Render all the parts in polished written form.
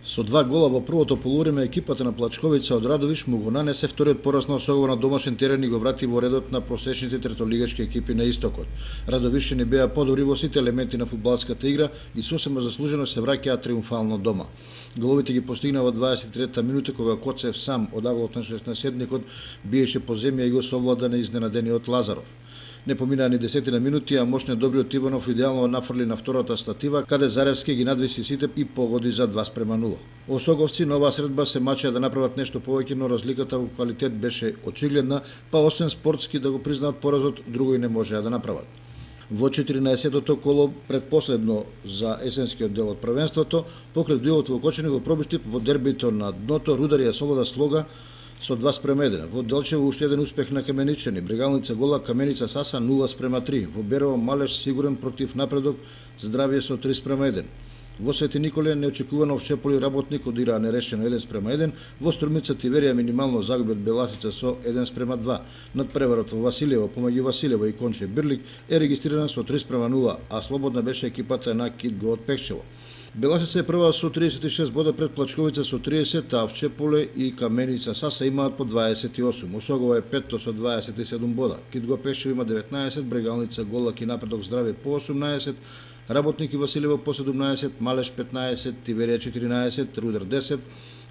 Со 2 гола во првото полувреме екипата на Плачковица од Радовиш му го нанесе вториот пораз на Осогово на домашен терен и го врати во редот на просечните третолигашки екипи на истокот. Радовишани беа подобри во сите елементи на фудбалската игра и сосема заслужено се враќаат триумфално дома. Головите ги постигна во 23-та минута кога Коцев сам од аголот на 16-седникот биеше по земја и го совлада на изненадениот Лазаров. Не поминаа ни 10 минути, а мощниот добриот Иванов идеално нафрли на втората статива, каде Заревски ги надвиси сите и погоди за 2:0. Осоговци на оваа средба се мачеа да направат нешто повеќе, но разликата во квалитет беше очигледна, па освен спортски да го признаат поразот, друго и не можеа да направат. Во 14-тото коло, предпоследно за есенскиот дел од првенството, покрај дуелот во Кочани во Пробиштип во дербито на дното, Рудар ја совлада слога со 2:1. Во Делчево уште еден успех на Каменичани. Брегалница гола, Каменица Саса 0:3. Во Берово Малеш сигурен против Напредок, Здравје со 3:1. Во Свети Николе неочекувано Овчеполи Работник одираа нерешено 1:1. Во Струмица Тиверија минимално загуби од Беласица со 1:2. Надпреварот во Василево помеѓу Василево и Конче Бирлик е регистриран со 3:0, а слободна беше екипата на Китго од Пекчево. Беласица е прва со 36 бода пред Плачковица со 30, а Овчеполе и Каменица Саса имаат по 28. Осогово е петто со 27 бода. Китго Пекчево има 19, Брегалница Голак и Напредок Здраве по 18, Работник и Василево по 17, Малеш 15, Тиверија 14, Рудар 10,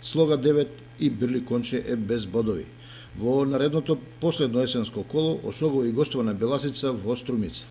Слога 9 и Бирли Конче е без бодови. Во наредното последно есенско коло Осогово и гостува на Беласица во Струмица.